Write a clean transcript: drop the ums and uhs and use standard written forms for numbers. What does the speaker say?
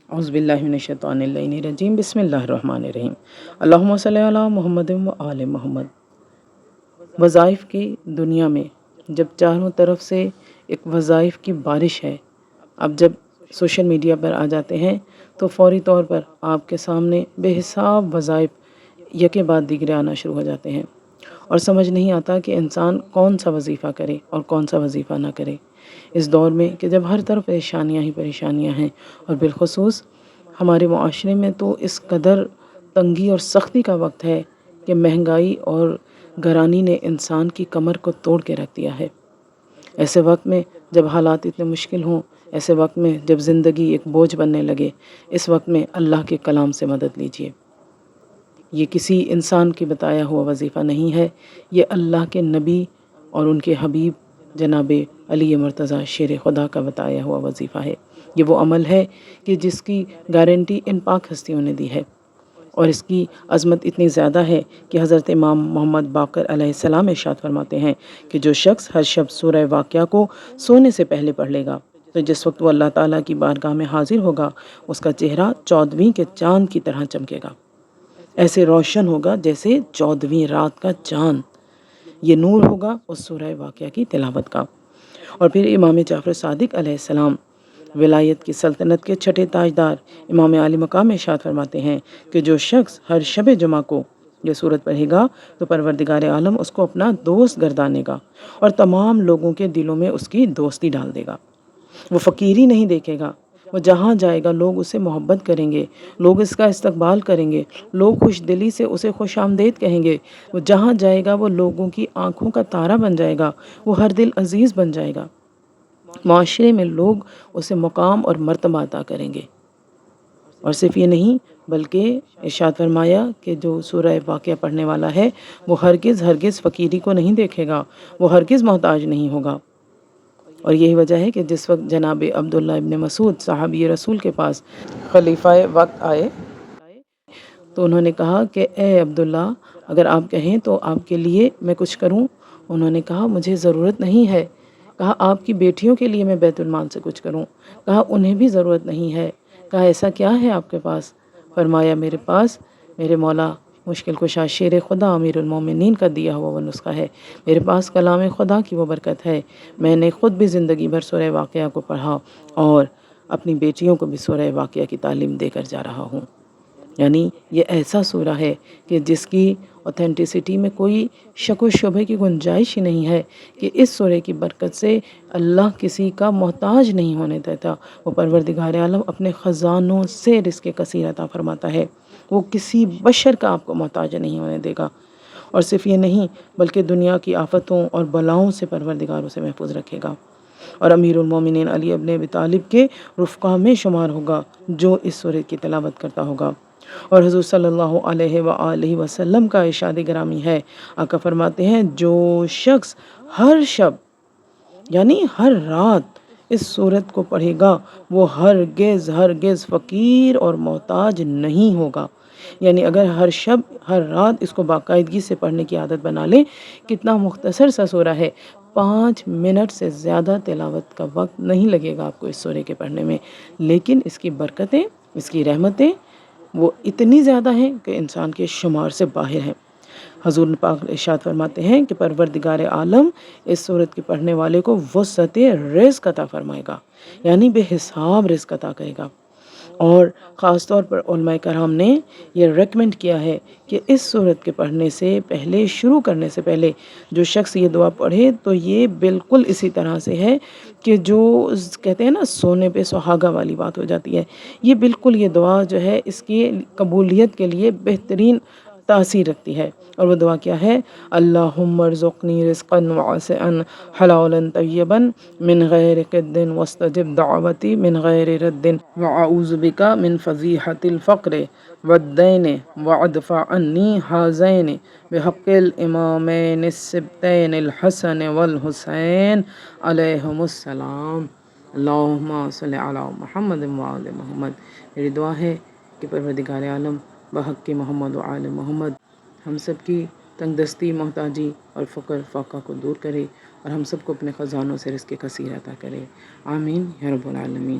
اعوذ باللہ من الشیطان اللعین الرجیم، بسم اللہ الرحمن الرحیم۔ اللہم صلی علی محمد و آل محمد۔ وظائف کی دنیا میں جب چاروں طرف سے ایک وظائف کی بارش ہے، اب جب سوشل میڈیا پر آ جاتے ہیں تو فوری طور پر آپ کے سامنے بے حساب وظائف یکے بعد دیگرے آنا شروع ہو جاتے ہیں، اور سمجھ نہیں آتا کہ انسان کون سا وظیفہ کرے اور کون سا وظیفہ نہ کرے۔ اس دور میں کہ جب ہر طرف پریشانیاں ہی پریشانیاں ہیں، اور بالخصوص ہمارے معاشرے میں تو اس قدر تنگی اور سختی کا وقت ہے کہ مہنگائی اور گرانی نے انسان کی کمر کو توڑ کے رکھ دیا ہے۔ ایسے وقت میں جب حالات اتنے مشکل ہوں، ایسے وقت میں جب زندگی ایک بوجھ بننے لگے، اس وقت میں اللہ کے کلام سے مدد لیجیے۔ یہ کسی انسان کے بتایا ہوا وظیفہ نہیں ہے، یہ اللہ کے نبی اور ان کے حبیب جناب علی مرتضیٰ شیر خدا کا بتایا ہوا وظیفہ ہے۔ یہ وہ عمل ہے کہ جس کی گارنٹی ان پاک ہستیوں نے دی ہے، اور اس کی عظمت اتنی زیادہ ہے کہ حضرت امام محمد باقر علیہ السلام ارشاد فرماتے ہیں کہ جو شخص ہر شب سورہ واقعہ کو سونے سے پہلے پڑھ لے گا تو جس وقت وہ اللہ تعالیٰ کی بارگاہ میں حاضر ہوگا، اس کا چہرہ 14ویں کے چاند کی طرح چمکے گا، ایسے روشن ہوگا جیسے 14ویں رات کا چاند۔ یہ نور ہوگا اس سورہ واقعہ کی تلاوت کا۔ اور پھر امام جعفر صادق علیہ السلام، ولایت کی سلطنت کے چھٹے تاجدار، امام عالی مقام ارشاد فرماتے ہیں کہ جو شخص ہر شب جمعہ کو یہ سورت پڑھے گا تو پروردگار عالم اس کو اپنا دوست گردانے گا اور تمام لوگوں کے دلوں میں اس کی دوستی ڈال دے گا۔ وہ فقیری نہیں دیکھے گا، وہ جہاں جائے گا لوگ اسے محبت کریں گے، لوگ اس کا استقبال کریں گے، لوگ خوش دلی سے اسے خوش آمدید کہیں گے۔ وہ جہاں جائے گا وہ لوگوں کی آنکھوں کا تارا بن جائے گا، وہ ہر دل عزیز بن جائے گا، معاشرے میں لوگ اسے مقام اور مرتبہ عطا کریں گے۔ اور صرف یہ نہیں بلکہ ارشاد فرمایا کہ جو سورہ واقعہ پڑھنے والا ہے وہ ہرگز فقیری کو نہیں دیکھے گا، وہ ہرگز محتاج نہیں ہوگا۔ اور یہی وجہ ہے کہ جس وقت جناب عبداللہ ابن مسعود صحابی رسول کے پاس خلیفہ وقت آئے تو انہوں نے کہا کہ اے عبداللہ، اگر آپ کہیں تو آپ کے لیے میں کچھ کروں؟ انہوں نے کہا مجھے ضرورت نہیں ہے۔ کہا آپ کی بیٹیوں کے لیے میں بیت المال سے کچھ کروں؟ کہا انہیں بھی ضرورت نہیں ہے۔ کہا ایسا کیا ہے آپ کے پاس؟ فرمایا میرے پاس میرے مولا مشکل کشا شیر خدا امیر المومنین کا دیا ہوا وہ نسخہ ہے، میرے پاس کلام خدا کی وہ برکت ہے۔ میں نے خود بھی زندگی بھر سورہ واقعہ کو پڑھا اور اپنی بیٹیوں کو بھی سورہ واقعہ کی تعلیم دے کر جا رہا ہوں۔ یعنی یہ ایسا سورہ ہے کہ جس کی اوتھینٹسٹی میں کوئی شک و شبہ کی گنجائش ہی نہیں ہے کہ اس سورہ کی برکت سے اللہ کسی کا محتاج نہیں ہونے دیتا۔ وہ پروردگار عالم اپنے خزانوں سے رزق کثیر عطا فرماتا ہے، وہ کسی بشر کا آپ کو محتاج نہیں ہونے دے گا۔ اور صرف یہ نہیں بلکہ دنیا کی آفتوں اور بلاؤں سے پروردگار اسے محفوظ رکھے گا، اور امیر المومنین علی ابن ابی طالب کے رفقا میں شمار ہوگا جو اس سورہ کی تلاوت کرتا ہوگا۔ اور حضور صلی اللہ علیہ وآلہ وسلم کا ارشاد گرامی ہے، آقا فرماتے ہیں جو شخص ہر شب یعنی ہر رات اس سورت کو پڑھے گا وہ ہرگز فقیر اور محتاج نہیں ہوگا۔ یعنی اگر ہر شب ہر رات اس کو باقاعدگی سے پڑھنے کی عادت بنا لے، کتنا مختصر سا سورہ ہے، 5 منٹ سے زیادہ تلاوت کا وقت نہیں لگے گا آپ کو اس سورے کے پڑھنے میں، لیکن اس کی برکتیں، اس کی رحمتیں وہ اتنی زیادہ ہیں کہ انسان کے شمار سے باہر ہیں۔ حضور پاک ارشاد فرماتے ہیں کہ پروردگار عالم اس سورت کے پڑھنے والے کو وسعت رزق عطا فرمائے گا، یعنی بے حساب رزق عطا کرے گا۔ اور خاص طور پر علماء کرام نے یہ ریکمنڈ کیا ہے کہ اس سورت کے پڑھنے سے پہلے، شروع کرنے سے پہلے جو شخص یہ دعا پڑھے تو یہ بالکل اسی طرح سے ہے کہ جو کہتے ہیں نا سونے پہ سہاگا والی بات ہو جاتی ہے، یہ بالکل یہ دعا جو ہے اس کی قبولیت کے لیے بہترین تاثیر رکھتی ہے۔ اور وہ دعا کیا ہے؟ اللہم ارزقنی رزقا واسعا حلالا طیبا من غیر قد واستجب دعوتی من غیر رد واعوذ بک من فضیحۃ الفقر والدین وادفع عنی ہذین بحق الامامین السبتین الحسن والحسین علیہم السلام۔ اللہم صلی علی محمد وآل محمد۔ میری دعا ہے کہ پروردگار عالم بحق محمد وآل محمد ہم سب کی تنگ دستی، محتاجی اور فقر فاقہ کو دور کرے اور ہم سب کو اپنے خزانوں سے رزق کثیر عطا کرے۔ آمین یا رب العالمین۔